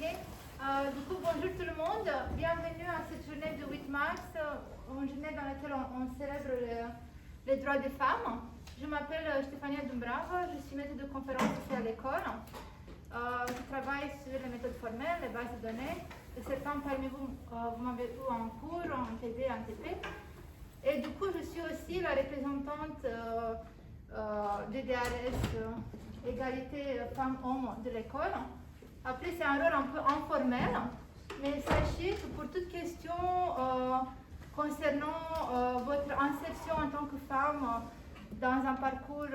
Du coup, bonjour tout le monde. Bienvenue à cette journée du 8 mars, une journée dans laquelle on célèbre les droits des femmes. Je m'appelle Stefania Dumbrava, je suis maître de conférence ici à l'école. Je travaille sur les méthodes formelles, les bases de données. Et certains parmi vous, vous m'avez eu en cours, en TD, en TP. Et du coup, je suis aussi la représentante du DRS Égalité Femmes-Hommes de l'école. Après, c'est un rôle un peu informel, mais sachez que pour toute question concernant votre insertion en tant que femme dans un parcours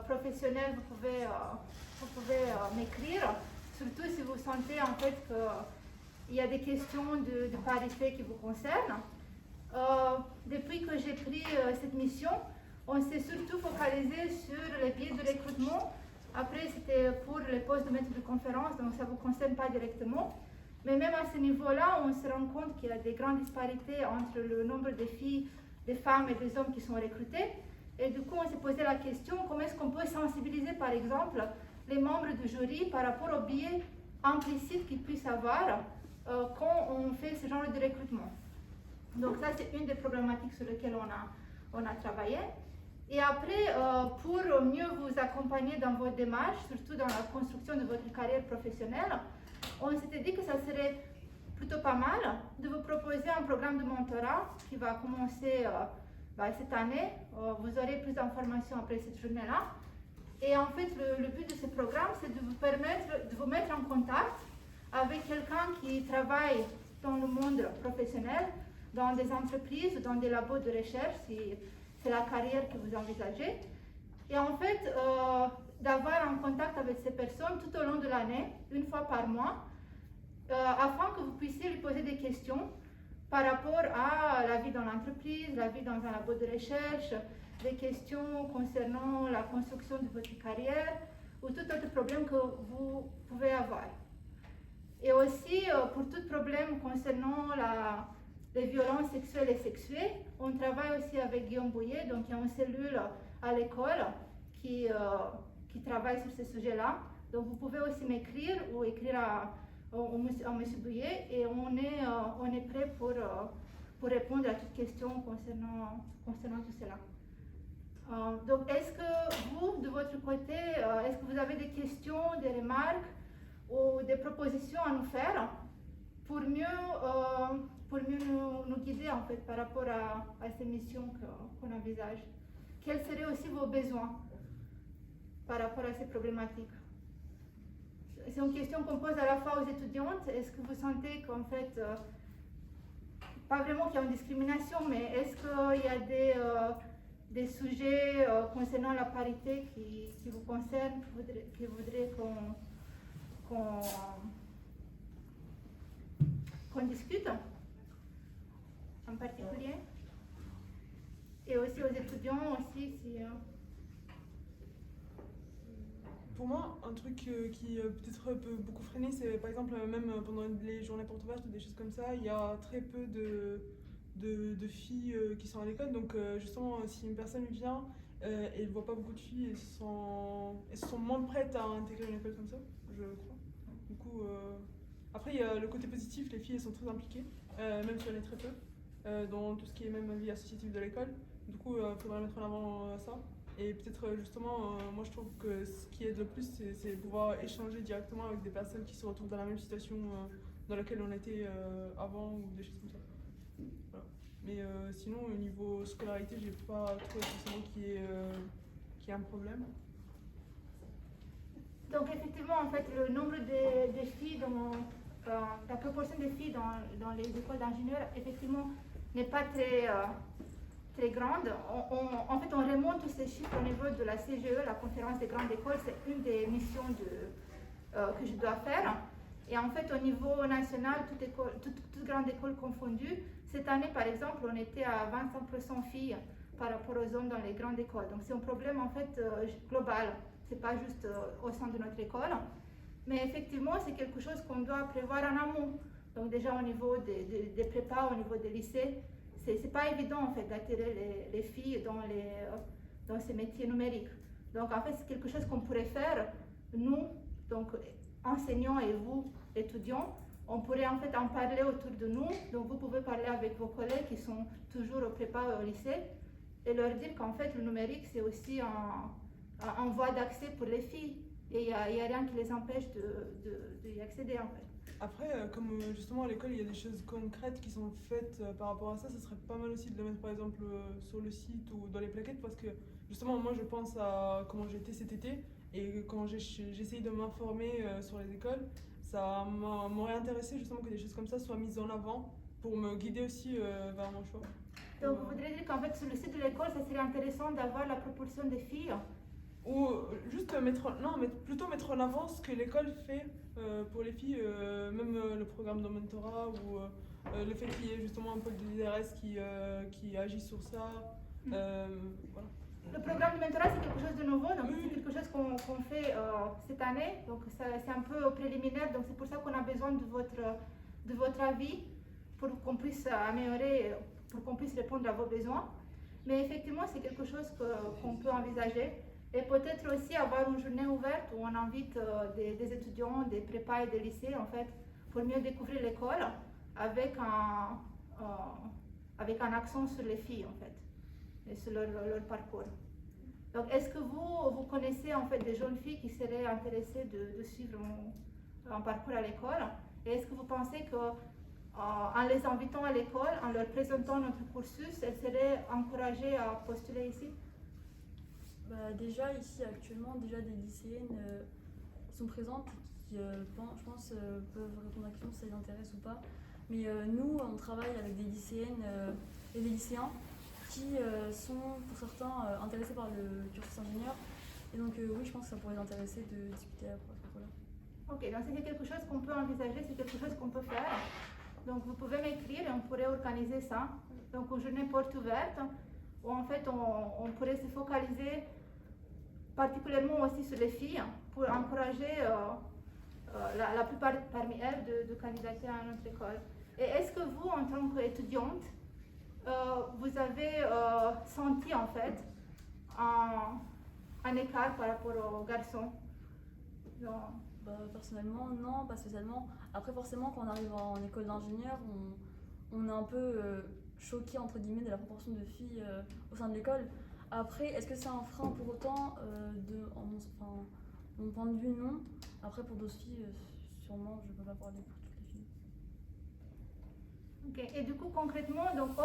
professionnel, vous pouvez m'écrire, surtout si vous sentez en fait qu'il y a des questions de parité qui vous concernent. Depuis que j'ai pris cette mission, on s'est surtout focalisé sur les biais de recrutement. Après, c'était pour les postes de maître de conférence, donc ça ne vous concerne pas directement. Mais même à ce niveau-là, on se rend compte qu'il y a des grandes disparités entre le nombre de filles, des femmes et des hommes qui sont recrutés. Et du coup, on s'est posé la question, comment est-ce qu'on peut sensibiliser, par exemple, les membres du jury par rapport aux biais implicites qu'ils puissent avoir quand on fait ce genre de recrutement. Donc ça, c'est une des problématiques sur lesquelles on a travaillé. Et après, pour mieux vous accompagner dans votre démarche, surtout dans la construction de votre carrière professionnelle, on s'était dit que ça serait plutôt pas mal de vous proposer un programme de mentorat qui va commencer cette année. Vous aurez plus d'informations après cette journée-là. Et en fait, le but de ce programme, c'est de vous permettre de vous mettre en contact avec quelqu'un qui travaille dans le monde professionnel, dans des entreprises, dans des labos de recherche, si c'est la carrière que vous envisagez. Et en fait, d'avoir un contact avec ces personnes tout au long de l'année, une fois par mois, afin que vous puissiez lui poser des questions par rapport à la vie dans l'entreprise, la vie dans un labo de recherche, des questions concernant la construction de votre carrière ou tout autre problème que vous pouvez avoir. Et aussi, pour tout problème concernant les violences sexuelles et sexuées, on travaille aussi avec Guillaume Bouillet, donc il y a une cellule à l'école qui travaille sur ce sujet-là. Donc vous pouvez aussi m'écrire ou écrire à M. Bouillet et on est prêt pour répondre à toute question concernant tout cela. Donc est-ce que vous, de votre côté, est-ce que vous avez des questions, des remarques ou des propositions à nous faire pour mieux nous guider en fait par rapport à ces missions qu'on envisage? Quels seraient aussi vos besoins par rapport à ces problématiques? C'est une question qu'on pose à la fois aux étudiantes. Est-ce que vous sentez qu'en fait, pas vraiment qu'il y a une discrimination, mais est-ce qu'il y a des sujets concernant la parité qui vous concernent, qui voudraient qu'on discute en particulier, et aussi aux étudiants aussi si Pour moi, un truc qui peut-être peut beaucoup freiner, c'est par exemple même pendant les journées portes ouvertes ou des choses comme ça, il y a très peu de filles qui sont à l'école. Donc justement, si une personne vient et ne voit pas beaucoup de filles, elles sont moins prêtes à intégrer une école comme ça, je crois. Du coup, après, il y a le côté positif, les filles elles sont très impliquées, même si on est très peu, dans tout ce qui est même vie associative de l'école. Du coup, il faudrait mettre en avant ça. Et peut-être justement, moi je trouve que ce qui aide le plus, c'est pouvoir échanger directement avec des personnes qui se retrouvent dans la même situation dans laquelle on était avant ou des choses comme ça. Voilà. Mais sinon, au niveau scolarité, j'ai pas trouvé forcément qu'il y ait un problème. Donc effectivement, en fait, le nombre de filles, la proportion des filles dans les écoles d'ingénieurs, effectivement, n'est pas très grande. En fait, on remonte ces chiffres au niveau de la CGE, la conférence des grandes écoles. C'est une des missions que je dois faire. Et en fait, au niveau national, toutes grandes écoles confondues, cette année, par exemple, on était à 25% filles par rapport aux hommes dans les grandes écoles. Donc c'est un problème en fait global. C'est pas juste au sein de notre école. Mais effectivement, c'est quelque chose qu'on doit prévoir en amont. Donc déjà au niveau des prépas, au niveau des lycées, c'est pas évident en fait d'attirer les filles dans ces métiers numériques. Donc en fait, c'est quelque chose qu'on pourrait faire, nous, donc enseignants et vous, étudiants, on pourrait en fait en parler autour de nous. Donc vous pouvez parler avec vos collègues qui sont toujours au prépa ou au lycée et leur dire qu'en fait le numérique c'est aussi un voie d'accès pour les filles et il n'y a rien qui les empêche d'y accéder en fait. Après, comme justement à l'école, il y a des choses concrètes qui sont faites par rapport à ça, ce serait pas mal aussi de le mettre par exemple sur le site ou dans les plaquettes parce que justement moi je pense à comment j'étais cet été et quand j'essaye de m'informer sur les écoles, ça m'aurait intéressé justement que des choses comme ça soient mises en avant pour me guider aussi vers mon choix. Donc vous voudriez dire qu'en fait sur le site de l'école, ça serait intéressant d'avoir la proportion des filles? Ou juste plutôt mettre en avant ce que l'école fait pour les filles, même le programme de mentorat ou le fait qu'il y ait justement un pôle de l'IRS qui agit sur ça. Voilà. Le programme de mentorat c'est quelque chose de nouveau, donc c'est quelque chose qu'on fait cette année, donc c'est un peu préliminaire, donc c'est pour ça qu'on a besoin de votre avis pour qu'on puisse améliorer, pour qu'on puisse répondre à vos besoins. Mais effectivement c'est quelque chose qu'on peut envisager. Et peut-être aussi avoir une journée ouverte où on invite des étudiants, des prépas et des lycées en fait, pour mieux découvrir l'école avec un accent sur les filles en fait, et sur leur parcours. Donc est-ce que vous connaissez en fait des jeunes filles qui seraient intéressées de suivre un parcours à l'école? Et est-ce que vous pensez que en les invitant à l'école, en leur présentant notre cursus, elles seraient encouragées à postuler ici? Bah, déjà ici actuellement déjà des lycéennes sont présentes qui je pense peuvent répondre à la question si ça les intéresse ou pas. Mais nous on travaille avec des lycéennes et des lycéens qui sont pour certains intéressés par le cursus ingénieur. Et donc oui je pense que ça pourrait les intéresser de discuter à propos là. Ok, donc c'est quelque chose qu'on peut envisager, c'est quelque chose qu'on peut faire. Donc vous pouvez m'écrire et on pourrait organiser ça. Donc une journée porte ouverte où en fait on pourrait se focaliser particulièrement aussi sur les filles pour encourager la plupart parmi elles de candidater à notre école. Et est-ce que vous, en tant qu'étudiante, vous avez senti en fait un écart par rapport aux garçons? Non. Bah, personnellement, non, pas spécialement. Après, forcément, quand on arrive en école d'ingénieur, on est un peu choqué entre guillemets de la proportion de filles au sein de l'école. Après, est-ce que c'est un frein pour autant mon point de vue, non. Après, pour d'autres filles, sûrement, je ne peux pas parler pour toutes les filles. Ok, et du coup, concrètement, donc,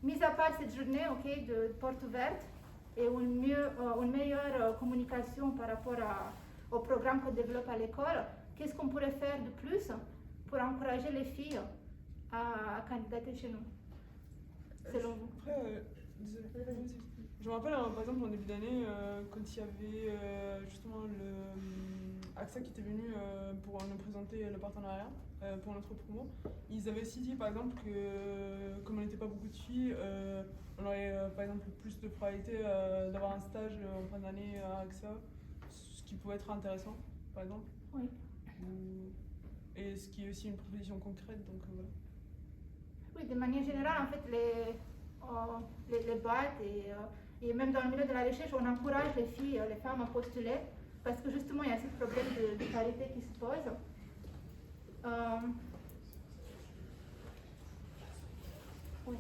mis à part cette journée de porte ouverte et une meilleure communication par rapport au programme qu'on développe à l'école, qu'est-ce qu'on pourrait faire de plus pour encourager les filles à candidater chez nous, selon vous? Après, désolé. Je me rappelle, par exemple, en début d'année, quand il y avait justement AXA qui était venu pour nous présenter le partenariat pour notre promo, ils avaient aussi dit, par exemple, que comme on n'était pas beaucoup de filles, on aurait, par exemple, plus de probabilité d'avoir un stage en fin d'année à AXA, ce qui pouvait être intéressant, par exemple. Oui. Et ce qui est aussi une proposition concrète, donc voilà. Oui, de manière générale, en fait, les boîtes et même dans le milieu de la recherche, on encourage les filles, les femmes à postuler parce que justement, il y a ce problème de parité qui se pose. Oui.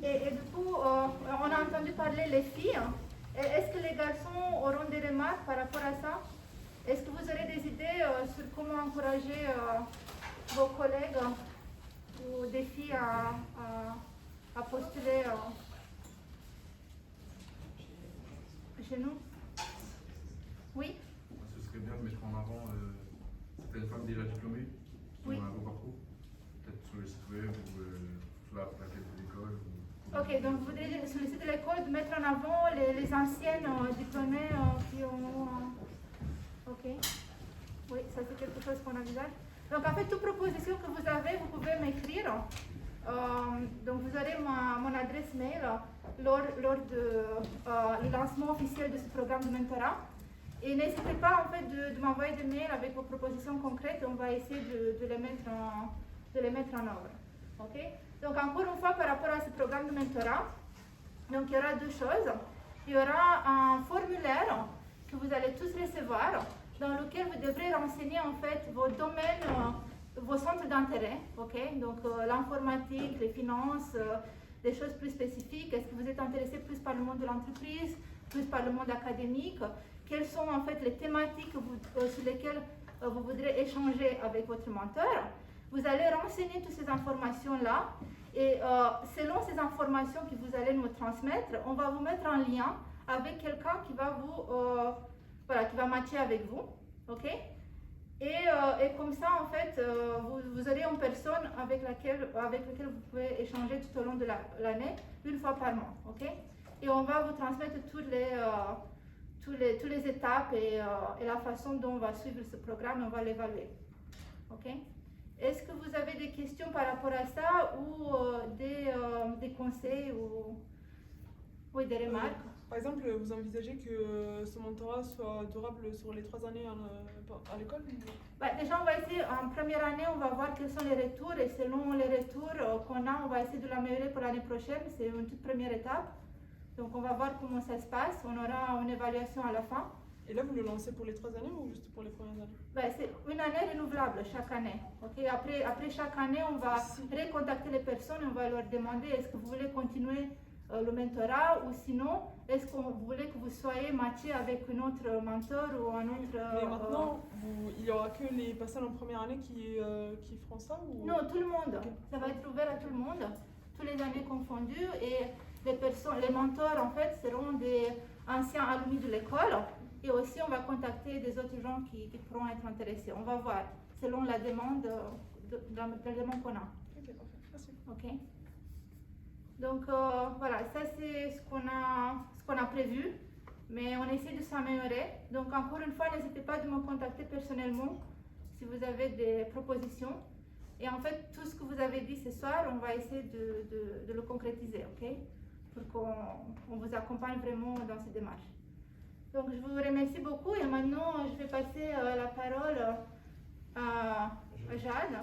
Et du coup, on a entendu parler les filles. Est-ce que les garçons auront des remarques par rapport à ça? Est-ce que vous aurez des idées sur comment encourager vos collègues ou des filles à postuler chez nous? Oui? Ce serait bien de mettre en avant certaines femmes déjà diplômées qui ont un beau parcours, peut-être sur le site web ou sur la plaquette de l'école. Ok, donc vous voudriez sur le site de l'école de mettre en avant les anciennes diplômées qui ont... Ok. Oui, ça c'est quelque chose qu'on envisage. Donc en fait, toute proposition que vous avez, vous pouvez m'écrire. Donc vous aurez mon adresse mail lors du lancement officiel de ce programme de mentorat. Et n'hésitez pas en fait de m'envoyer des mails avec vos propositions concrètes et on va essayer de les mettre en œuvre. Ok? Donc encore une fois par rapport à ce programme de mentorat, donc il y aura deux choses. Il y aura un formulaire que vous allez tous recevoir, dans lequel vous devrez renseigner en fait vos domaines, vos centres d'intérêt, ok? Donc l'informatique, les finances, des choses plus spécifiques. Est-ce que vous êtes intéressé plus par le monde de l'entreprise, plus par le monde académique? Quelles sont en fait les thématiques sur lesquelles vous voudrez échanger avec votre mentor? Vous allez renseigner toutes ces informations-là et selon ces informations que vous allez nous transmettre, on va vous mettre en lien avec quelqu'un qui va qui va matcher avec vous, ok? Et comme ça, en fait, vous aurez une personne avec laquelle vous pouvez échanger tout au long de l'année, une fois par mois, ok? Et on va vous transmettre toutes les étapes et la façon dont on va suivre ce programme, on va l'évaluer, ok? Est-ce que vous avez des questions par rapport à ça ou des conseils ou des remarques? Par exemple, vous envisagez que ce mentorat soit durable sur les 3 années à l'école? Déjà, on va essayer, en première année, on va voir quels sont les retours et selon les retours qu'on a, on va essayer de l'améliorer pour l'année prochaine. C'est une toute première étape. Donc, on va voir comment ça se passe. On aura une évaluation à la fin. Et là, vous le lancez pour les 3 années ou juste pour les premières années? C'est une année renouvelable chaque année. Okay? Après chaque année, on va recontacter les personnes et on va leur demander est-ce que vous voulez continuer le mentorat ou sinon, est-ce que vous voulez que vous soyez matché avec un autre mentor ou un autre... Mais maintenant, il n'y aura que les personnes en première année qui feront ça ou... Non, tout le monde. Okay. Ça va être ouvert à tout le monde, toutes les années confondues. Et les mentors, en fait, seront des anciens alumni de l'école. Et aussi, on va contacter des autres gens qui pourront être intéressés. On va voir, selon la demande, la demande qu'on a. Ok, parfait. Merci. Ok. Donc, voilà, ça c'est ce qu'on a prévu. Mais on essaie de s'améliorer. Donc, encore une fois, n'hésitez pas de me contacter personnellement si vous avez des propositions. Et en fait, tout ce que vous avez dit ce soir, on va essayer de le concrétiser, ok? Pour qu'on vous accompagne vraiment dans ces démarches. Donc, je vous remercie beaucoup et maintenant, je vais passer la parole à Jade.